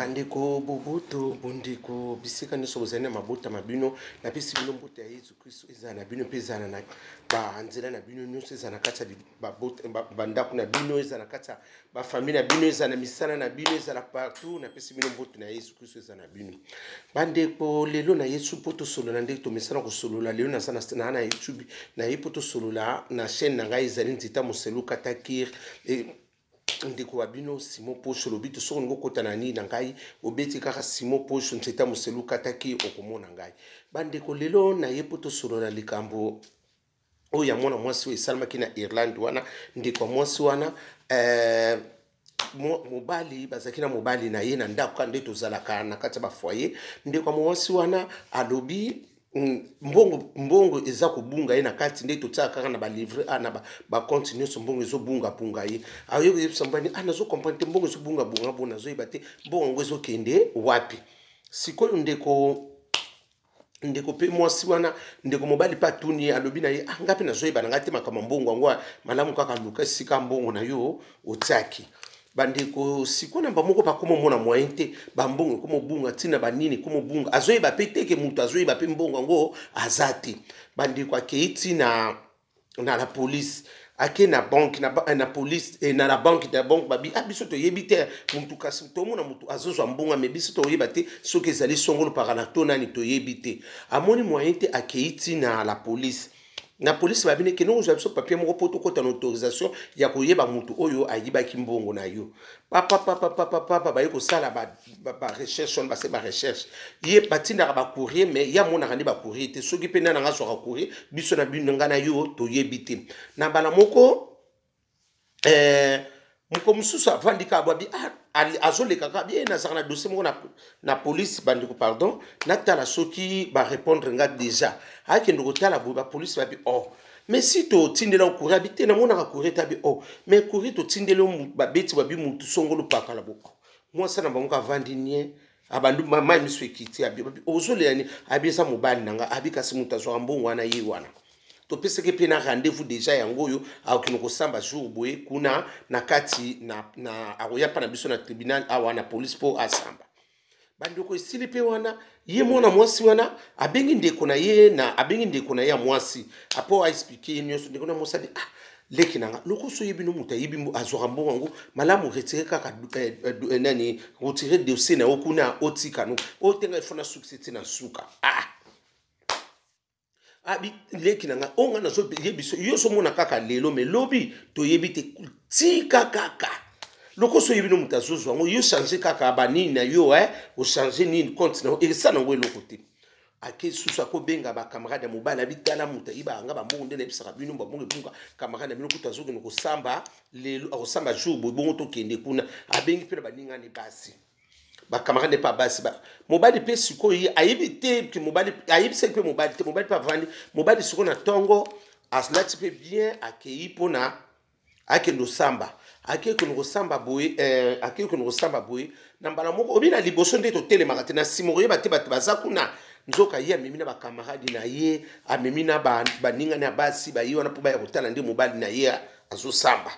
Bandeko boboto bondeko bisika nyonso bozali na mabota mabino na pesi bino mbote ya Yesu Kristo ezala na bino mpe ezala na banzela na bino nyonso ezala na kati ya bandako na bino ezala na kati ya bafamile na bino ezala na misala na bino ezala partout na pesi bino mbote na Yesu Kristo ezala na bino. Bandeko lelo na Yesu mpo tosolola ndenge tomesana kosolola lelo na YouTube na ye mpo tosolola na chaîne na ngai ezali Nzita Moselu Katakir ndeko wa bino Simon Pocho lobito soko ngo kota na ni na ngai obeti kaka Simon Pocho Nzita Moselu Kataki okomona ngai. Bandeko lelo na ye poto solo na likambo o ya mwana mwasi we esalamaki na Irlande wana ndeko mwasi wana mobali bazaki na mobali na ye na ndako nde tozalaka na kati ya bafoyer ndeko mwasi wana alobi mbongo eza kubunga ye na kati nde totsaka kaka na ba livre na ba compte nyonso mbongo ezo bunga bunga ye ayo yebisambani nazo comprendre mbongo ezo bunga bunga bona zo yebate mbongo ezo kende wapi sikoyo ndeko pe mwasi wana ndeko mobali pa tuni alobi na ye ngapi nazo yeba ngati makama mbongo ngwa malamu kaka luka sika mbongo na yo otsaki bandeko sikona bamoko bakoma mona moyente bambongo komo bunga tina banini komo bunga azoyeba peteke mutu azoyeba pe mbongo ngo azati bandeko akeiti na la police ake na banque na police na la banque de banque babi abiso to yebite mutu kasi to mona mutu azozwa mbonga me biso to yebate soki ezali songolo paranato nani to yebite amoni moyente akeiti na la police na police babine ke non biso papier moko poto kota na autorisation ya koyeba mutu oyo ayibaki mbongo na yo papa ba yeko sala ba recherche on ba se ba recherche ye batinda ba courrier mais ya mona kandi ba courrier te soki pe na nga so ka courrier biso na bino ngana yo to yebite na bala moko moko mususu avandika abwabi ali azoleka ka bien na zana dossier moko na police bandiko pardon na tala soki ba répondre nga déjà haki ndoko tala ba police babi mais si to tindela courrier habité na mona ka courrier tabi mais courrier to tindela ba beti babi mutu songolo pakala boko moi ça na bango ka vandinien abandu mama misu ekiti abi ozole yani abi sa mobali nanga abi kasi mutu azwa mbongo wana ye wana to pese ke pena rendez-vous déjà yango yo akino ko samba jour boye kuna na kati na akoya pa na biso na tribunal awa na police po asamba bandoko esili pe wana ye mwana mwasi wana abengi ndeko na ye na abengi ndeko na ya mwasi apo a expliquer nyonso ndeko na mwasi leki nanga loko so yebi no muta yebi azwa mbongo ngo malamu retirer kaka nani retirer dossier na okuna otika no otenga ifona succès na suka abi leki nanga onga na so yebiso yo so mona kaka lelo me lobi to yebite tika kaka loko so yebi no mutazozo ngo yo changer kaka banini na yo o changer ni compte na e sana ngwe lokote ake susa ko benga ba camarade mobala bitala muta iba nga ba mbongo ndene bisaka bino ba mbongo bunga camarade bino kutazozo ko samba lelo ko samba jour bongo to kende kuna abengi pe baninga ni basi ba camarade pas basi ba mobali pe siko yi ayibite ki mobali ayibise pe mobali te mobali pa vandi mobali siko na tongo aslati pe bien akei pona akendo samba akeko no samba boy akeko no samba boy na mbala moko obina liboso nde to tele makate na simoriye bate bazakuna nzoka ye amemina ba camarade na ye amemina baninga na basi ba yi wana po ba ya kotala nde mobali na ye azo samba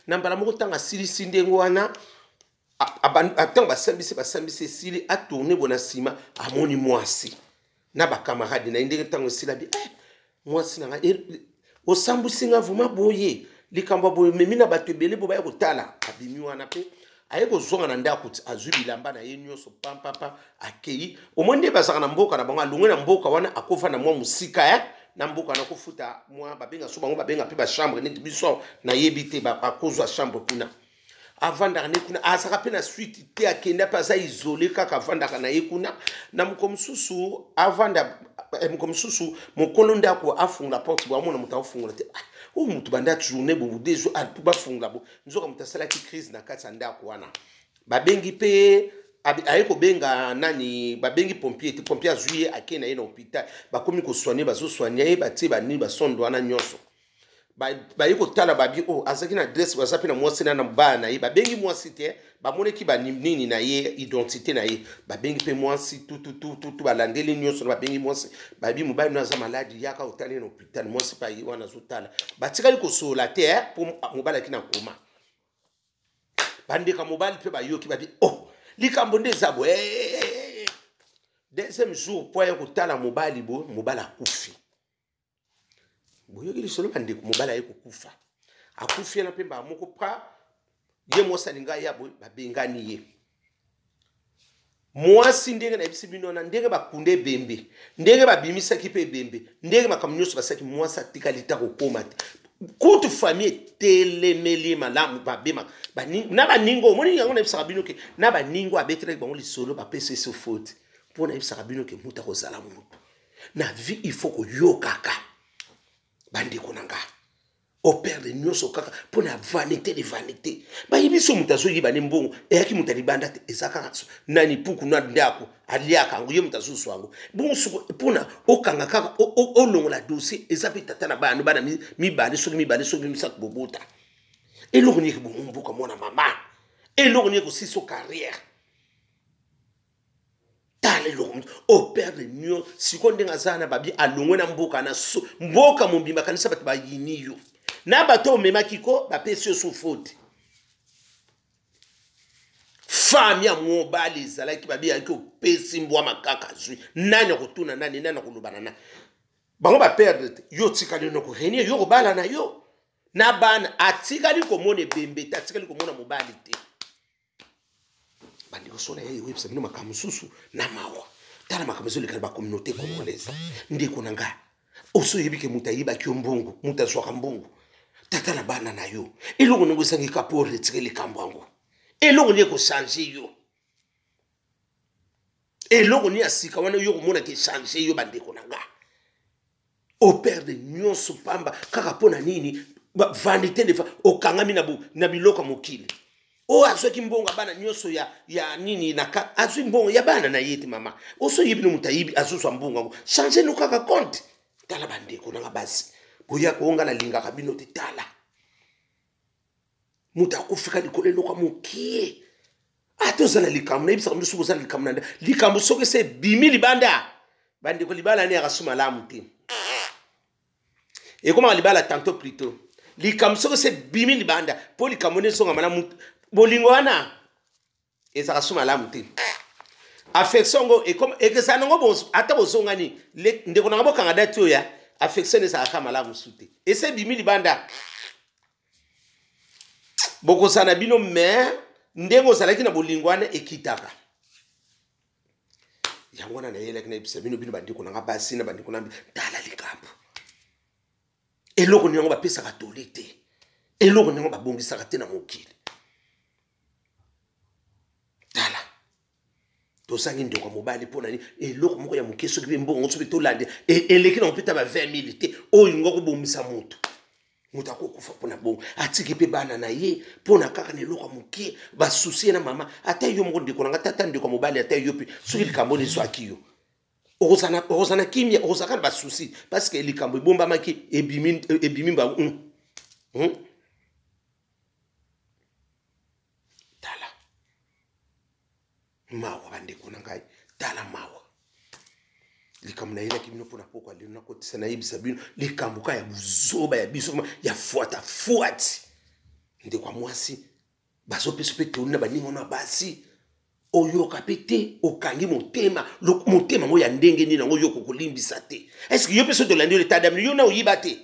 na mbala moko tanga silisi ndengo wana attends basambisi sili a tourné bona sima amoni mwasi na ba camarade na ndenge tango sila bi mwasi na o sambusi nga vuma boye likamba boye memina batebele bo ba ya kotala abimi wana pe ayeko zonga na ndako azuli lamba na ye nyonso papa akei o monde bazaka na mboka na bango alungwe na mboka wana akofa na mwa musika na mboka na kofuta mwa babenga so bango babenga pe ba chambre neti biso na yebite ba akozwa chambre kuna avanda ne kuna asaka pe na suite te akenda pa za isolé kaka avanda kana yekuna na mkomsusu avanda mkomsusu mokolo ndako afunga porte bo amona muta afunga te o mutu banda journée bo dejo atuba funga bo nzoka mutasala ki crise na kati ndako wana babengi pe ayeko benga nani babengi pompier azuye akena ye na hôpital bakomi ko soigner bazo soigner ye batie bani basondo wana nyonso ba yiko tala babi azaki na adresse wasapi na mwasi na mbana na ye babengi mwasi te bamoneki banini na ye identité na ye babengi pe mwasi tout balandeli nyonso babengi mwasi babi mobali na za maladi yaka otali na hôpital mwasi pa yi wana zotala batikali ko sola te pour mobali kina koma bandeka mobali pe bayoki babi likambo nde eza boye. Deuxième jour po ya kotala mobali bo mobali akufi boyoki lisolo bandeko mobali aye kokufa akufi na pemba moko pa ye mosalinga ya boye babengani ye mwasi ndenge na yebisi bino na ndenge bakunde bembe ndenge babimisaki pe bembe ndenge makambo nyonso basaki mwasi atikali ta kokoma te kutu famille telemeli malamu babema na baningo moni yango na yebisaka bino ke na baningo abetelaki bango lisolo bapesa eso faute mpo na yebisaka bino ke mutu akozala mutu na vie il faut koyokaka bandeko na nga operde nyonso kaka mpo na vanité de vanité bayebi so mutu azoyiba ne mbongo eyaki mutu alibanda te eza kaka nani puku na ndako aliaka yango ye mutu azoso yango bongo mpona okanga kaka olongola dossier eza mpe tata na bana mibale soki misatu bobota eloko nieki bongo mboka mwana mama eloko nieki osiso carrière tale eloko operde nyo siko ndenge aza na babi alongwe na mboka na mboka mobimba kanisa bato bayini yo na bato omemaki ko bapesi yo so faute femme ya mobali ezalaki babi yaki opesi mbwa makaka zwi nani akotuna nani akolobana na bango baperdre te yo tikali noko renie yo kobala na yo na bana atikali komona ebembe te atikali komona mobali te bandeko sona ye oyebisa bino makambo mosusu na mawa tala makambo ezolikana bacommunauté congolaise ndeko na nga osoyebi ke mutu ayibaki yo mbongo mutu azwaka mbongo tata na bana na yo eloko ndenge esangika mpo retire likambo yango eloko ndenge ekochange yo eloko ndenge ya sika wana yo komona ke change yo bandeko na nga operde nyonso pamba kaka mpo na nini vanité de okangami na biloko mokili o azwaki mbongo bana nyonso ya nini na azwi mbongo ya bana na yete mama osoyebi no mutu ayibi azozwa mbongo yango change no kaka compte tala bandeko na nga basi boya konga na lingaka bino te tala mutu akufika likolo eloko mokie ata ozala likambo nayebisaka bino soki ozala likambo na likambo soki ese bimi libanda bandeko libala ne akasuma lamu te ekomaka libala tanto plutôt likambo soki ese bimi libanda mpo likambo ne esongama na mutu bolingo wana ezaka suma lamu te affection ngo ekesa nango ata bozongani ndeko nanga bokanga dati oyo ya affection ezaka ka malamu su te ese bimi libanda bokosana bino me ndenge ozalaki na bolingo wana ekitaka yango wana nayelaki nayebisa bino bandeko nanga basi na bandeko na tala likambo eloko ningo bapesaka tole te eloko ningo babongisaka te na mokili tala tosangi ndeko mobali mpo nani eloko moko ya moke soki mpe mbongo soki tolande eleki nango mpe ta ba 20 000 te oyo lingo akobomisa moto mutu akokufa mpo na bongo atiki mpe bana na ye mpo na kaka na eloko ya moke basusie na mama ata yo moko ndeko nanga tata ndeko mobali ata yo mpe soki likambo nezwaki yo okozana kimia okozaka na basusi parceke likambo ebombamaki ebimi ba tala mawa bandeko na ngai tala mawa likambo nayelaki bino mpona pokwa lelo nakotisa nayebisa bino likambo ka ya buzoba ya biso ya fuati ndeko ya mwasi bazopesa mpe toni na baningo na basi oyoka mpe te okangi motema ngo ya ndenge nini yango yo kokolimbisa te eske yo mpe so tolandi yo leta damini yo na oyiba te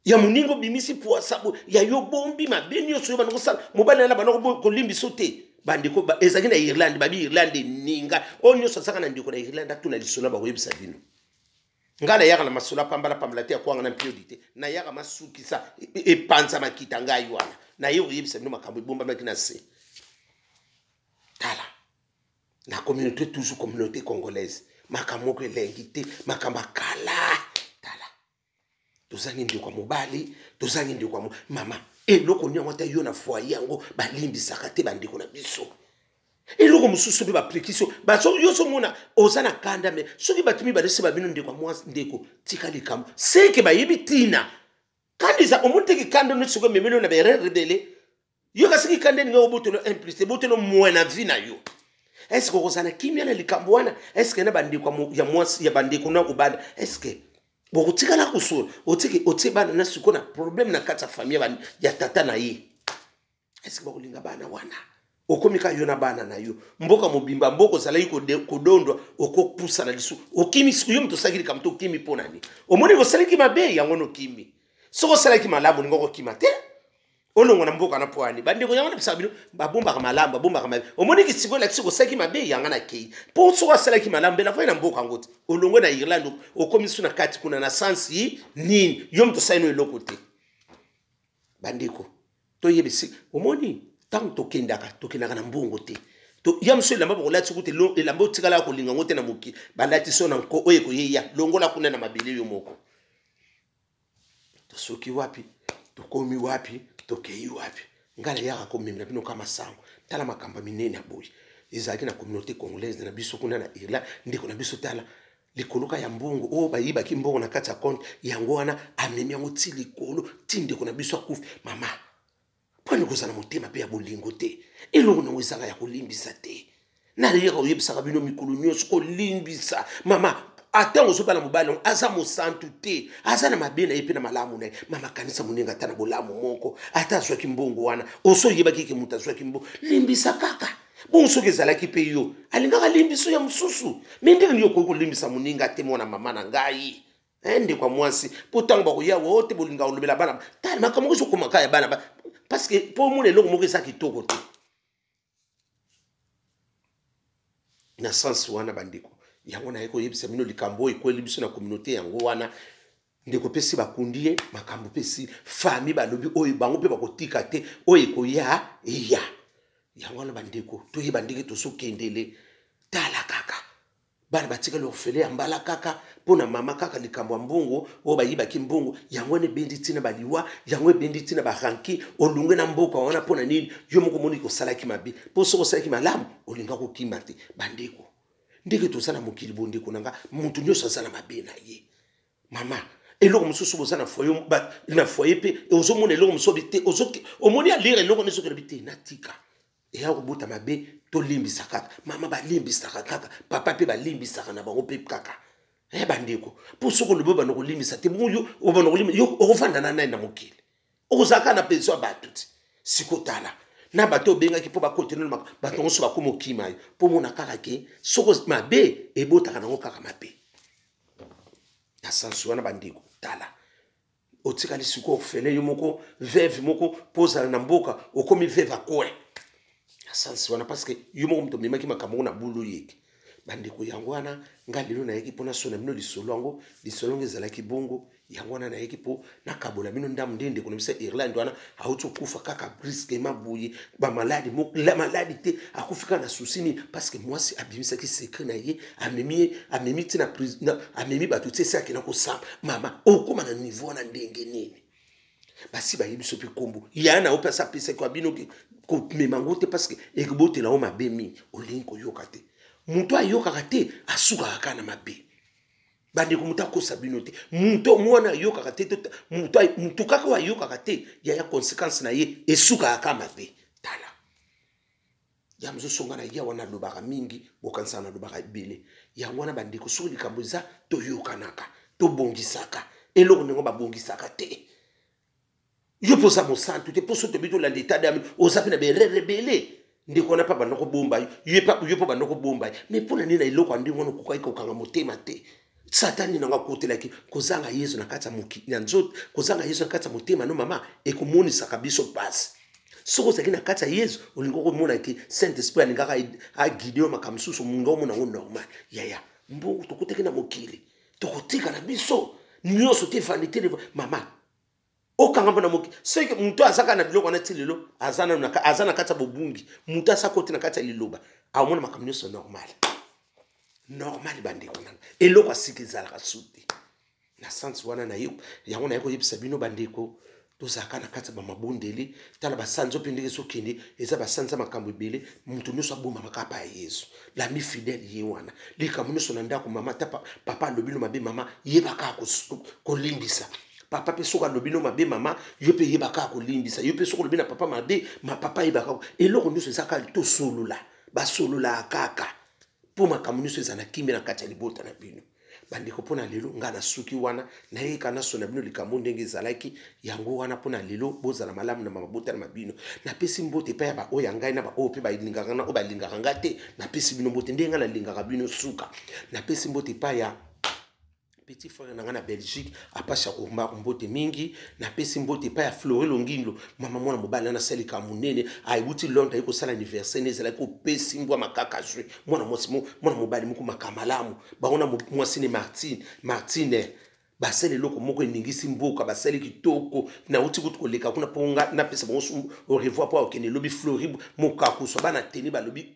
ya moningo bimisi poasabo ya yo bombi mabe nyonso yo banokosala mobali na banoko kolimbiso te bandeko ezalaki na Irlande babi Irlande ninga oyo nyonso asaka na ndeko na Irlande atuna lisolo bakoyebisa bino nga nayaka na masolo apambala te akwanga na mpiodi te nayaka masukisa epanza makita ngai wana naye koyebisa bino makambo ebombamaki na se tala na communauté toujours communauté congolaise makambo moko elengi te makambo akala tala tozangi ndeko ya mobali tozangi ndeko ya mama eloko nyango ata yo na foyer yango balimbisaka te bandeko na biso eloko mosusu mpe baplikisio yo somona oza na kanda me soki bato mibale se babino ndeko ya mwasi ndeko tika likambo seke bayebi ntina kandisa omoni teki kanda neti soko memeli na bere rebele yo kasiki kanda ninga obotelo implicité botelo mwe na vie na yo eske okozana kimia na likambo wana eske na bandeko ya mwasi ya bandeko na kobanda eske bokotikala kosola otie bana na siko na problème na kati ya famille ya tata na ye eske bakolinga bana wana okomika yo na bana na yo mboka mobimba mboko zalaki kodondwa okopusa na lisu okimi yo muto sakili kamto okimi ponani omoni kosalaki mabe yango no kimi soko salaki malamu ningo kokima te olongo na mboka na poani bandeko yango na bisabino babomba malamu babomba mabe omoni kisiko la kisiko salaki mabe yanga na kei po soko salaki malamu bela fai na mboka ngote olongo na Irlande okomisu na kati kuna na sansi nini yo muto saino eloko te bandeko to yebisi omoni tant tokendaka na mbongo te to yamso elamba bokolati kuti elamba otikala kolinga ngote na moki balati so na nko oye koyeya longola kuna na mabele yo moko to soki wapi tokomi wapi tokei wapi ngala yaka komemela bino kama sango tala makamba minene aboyi ezalaki na communauté congolaise na biso kuna na Irlande ndeko na biso tala likoloka ya mbongo o bayibaki mbongo na kati ya compte yango wana amemi yango ti likolo ti ndeko na biso akufi mama pone kozala motema pe ya bolingo te elongo nango ezaka ya kolimbisa te naleyaka oyebisaka bino mikolo nyonso kolimbisa mama atango ozobala mobali aza mosantu te aza na mabe na ye mpe na malamu na ye mama kanisa monenga ata na bolamu moko ata azwaki mbongo wana oso oyebaki ke moto azwaki mbongo limbisa kaka bon soki ezalaki mpe yo alingaka limbiso ya mosusu me ndenge nini okoki kolimbisa moninga te mwana mama na ngai ndeko mwasi mpo ntango bakoya wo te bolinga olobela bana tali makambo ezokomaka ya bana parce que pour moi eloko moko eza kitoko te na sens wana bandeko yango na koyebisa bino likambo oyo ekweli biso na communauté yango wana ndeko mpe si bakundi ye makambo mpe si fami balobi oyo bango mpe bakotika te oyo ekoya eya yango wana bandeko toyeba ndenge tozokendele tala kaka bana batikali ofele ya mbala kaka pona mama kaka likambo ya mbongo oyo bayibaki mbongo yango ebendi ntina baliwa yango ebendi ntina baranki olunge na mboka wana pona nini yo moko moni kosalaki mabe mpo soki osalaki malamu olinga kokima te bandeko ndenge toza na mokili bondeko nanga mutu nyonso aza na mabe na ye mama eloko mosusu boza na foye mpe ozomona eloko mosusu te omoni alire eloko nyonso kelobi te natika eya kobota mabe tolimbisa kaka mama balimbisaka kaka papa mpe balimbisaka na bango mpe kaka bandeko mpo soki olobi obana kolimbisa te moyo obana kolimbisa yo okofanda na nani na mokili okozalaka na pension ya bato ti sikotala na bato obengaki mpo bakontinue bato nyonso bakoma okima yo mpo mona kaka ke soki mabe ebotaka nango kaka mabe na sansu wana bandeko tala otikali sikoyo ofele yo moko veve moko mpo ozala na mboka okomi veve akoe sansi wana parce que yo moko muto memaki makambo na bulu yeki bandeko yango wana nga lelo nayeki mpona sona bino lisolo yango ezalaki bongo yango wana nayeki mpo nakabola bino ndamu nde ndeko na biso Irlande wana auti okufa kaka briskement boye bamaladi maladi te akufi kaka na susi nini parce que mwasi abimisaki secret na ye amemi ti na amemi bato ti esi akenda kosamba mama okóma na niveau wana ndenge nini basi bayebi so mpe kombo ya na ope asapesaki wa bino komema ngo te parce que ekobotela o mabe mingi olingi koyoka te mutu ayokaka te asukaka kaka na mabe bandeko mutu akosa bino te mutu mwana ayokaka te mutu kaka oyo ayokaka te yaya conséquence na ye esukaka kaka mabe tala ya mozosonga na ye wana alobaka mingi bokanisaka na alobaka ebele yango wana bandeko soki likambo eza toyokanaka tobongisaka eloko ndenge babongisaka te yo posa mosantu te poso to bito la l'état d'âme ozapi na berebele ndeko na pa bana ko bomba yo pa bana ko bomba mais pona nini na eloko andi ngono kokai kokanga motema te satani nanga kotelaki kozanga yesu na kati ya moki na nzoto kozanga yesu na kati ya motema no mama ekomonisaka biso pasi soko zaki na kati ya yesu olingo komona ke saint esprit alingaka aguide yo makambo susu munga omona ngo normal yaya mbongo tokotaki na mokili tokotika na biso nyonso te vanité mama okanga mpona moki soki mutu azaka na biloko wana ti lelo aza na kati ya bobungi mutu asakoti na kati ya liloba aomona makambo nyonso normal bandeko nanga eloko asika ezalaka su te na sansi wana na yo yango naye koyebisa bino bandeko tozalaka na kati ya bamabondeli tala basanzi ope ndenge ezokende eza basanzi ya makambo ebele mutu nyonso abomamaka apa ya yesu lami fidele ye wana likambo nyonso na ndako mama ta papa alobi no mabe mama yebaka kolimbisa papa pe soka lobi no mabe mama yo pe yebaka kolimbisa yo pe soka lobi na papa mabe ma papa yebaka eloko nyonso ezaka tosolola basolola kaka po makambo nyonso eza na kimia na kati ya libota na bino bandeko pona lelo ngana suki wana na ye kana sona bino likambo ndenge zalaki yango wana pona lelo bozala malamu na mabota na mabino na pesi mbote pa ya ba oya ngai na ba o pe ba lingaka na o ba lingaka ngate na pesi bino mbote ndenga na lingaka bino suka na pesi mbote pa ya petit frère nanga na Belgique apasha komba mbote mingi na pesi mbote pa ya Florent Longindo mama mwana mobali na sali ka munene aibuti Londres ayiko sala anniversaire nezala ko pesi mbwa makaka jwe mwana mobali muku makamalamu baona mwasi ne Martine basele loko moko eningisi mboka basele kitoko na uti kuti koleka kuna ponga na pesa bonso au revoir po okene lobi Florib mokaku so bana teni ba lobi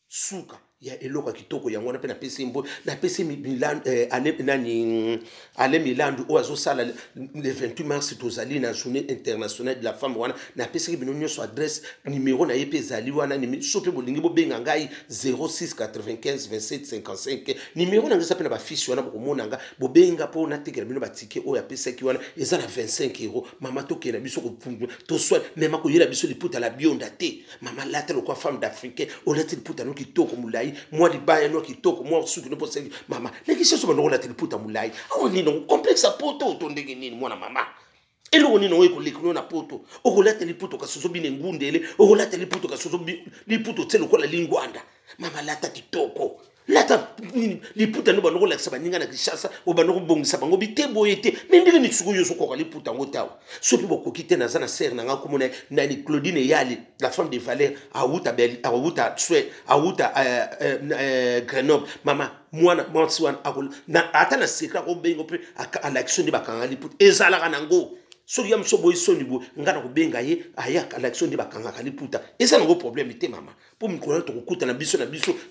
suka ya eloka kitoko yango na pe na pesi mbo na pesi Milan ale Milan o azo sala le 28 mars tozali na journée internationale de la femme wana na pesi bino nyonso adresse numéro na yepe zali wana ni sope bolingi bo benga ngai 06 95 27 55 numéro na ngisa pe na ba fiche wana bo mona nga bo benga po na tekela bino ba ticket o ya pesi ki wana eza na 25 euros mama toke na biso ko pungu to soit même ko yela biso liputa la bionda te mama lata lo kwa femme d'africain o lata liputa no kitoko mulai moi libaya no kitoko moi suki no poser mama lekisha so bano la teleputa mulai awo nino complexe poto to ndenge nini mwana mama elo nino we ko lekino na poto o ko la teleputa ka soso bine ngundele o ko la teleputa ka soso liputo tselo ko la lingwanda mama lata kitoko lata liputa no bano ko la sabaninga na kishasa o bano ko bongisa bango bitebo yete mindiri ni tsuko yoso ko ka liputa ngotawo so pibo ko kite na zana ser na ngako mona na ni Claudine Yali la femme de Valère awuta Suède awuta Grenoble mama mwana mwansiwana akol na ata na sekra ko bengo pe à l'action de bakanga liputa ezala kanango so yam so boy so nibo ngana ko benga ye aya à l'action de bakanga kaliputa eza ngo problème te mama po mikola to kukuta na biso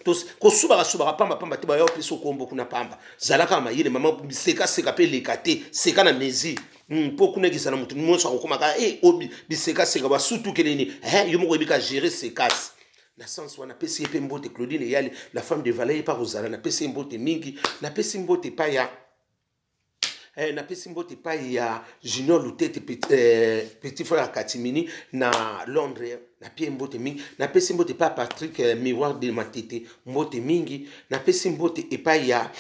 to ko suba pamba te ba yo peso kombo kuna pamba zalaka mayele mama seka pe lekate seka na mezi po kuna kisa na mutu mmonso akoma ka obi biseka ba sutu keleni yo moko ebika gérer sekasi na sens wana pesi pe mbote Claudine Yali la femme de Valais pa rozala na pesi mbote mingi na pesi mbote pa ya na pesi mbote pa ya Junior Lutete petit frère Katimini na Londres na pie mbote mingi na pesi mbote pa Patrick Miroir de Matete mbote mingi na pesi mbote epa ya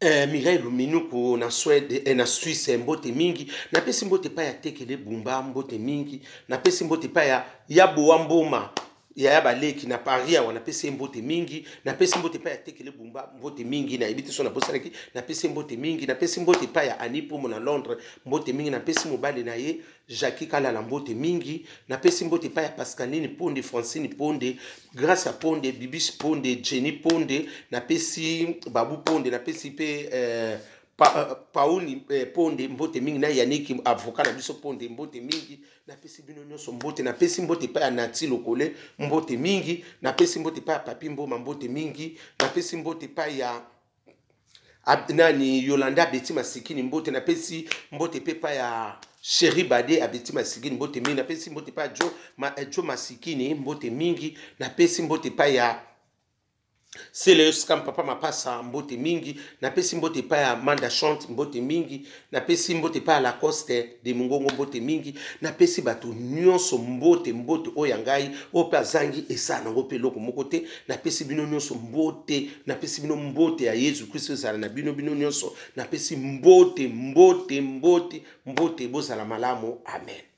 Mireille Luminuku na Suède na Suisse mbote mingi na pesi mbote pa ya Tekele Bumba mbote mingi na pesi mbote pa ya Yabo Wamboma ya baleki na Paris wana pesi mbote mingi na pesi mbote pa ya Tekele Bumba mbote mingi na ibiti so na bosalaki na pesi mbote mingi na pesi mbote pa ya Anipo na Londres mbote mingi na pesi mobali na ye Jackie Kala la mbote mingi na pesi mbote pa ya Pascaline Ponde Francine Ponde grâce à Ponde Bibis Ponde Jenny Ponde na pesi Babu Ponde na pesi pe Pauli Ponde mbote mingi na Yannick avocat na biso Ponde mbote mingi na pesi bino nyonso mbote na pesi mbote pa ya Nati Lokole mbote mingi na pesi mbote pa ya Papi Mboma mbote mingi na pesi mbote pa ya nani Yolanda Beti Masikini mbote na pesi mbote pe pa ya Chéri Bade Abeti Masikini mbote mingi na pesi mbote pa Joe Masikini mbote mingi na pesi mbote pa ya Seleus kam papa mapasa mbote mingi na pesi mbote pa ya Manda Chante mbote mingi na pesi mbote pa ya Lacoste de Mungongo mbote mingi na pesi bato nyonso mbote oya ngai opa zangi esana ngo pe loko moko te na pesi bino nyonso mbote na pesi bino mbote ya Yesu Kristo zala na bino nyonso na pesi mbote bozala malamu amen.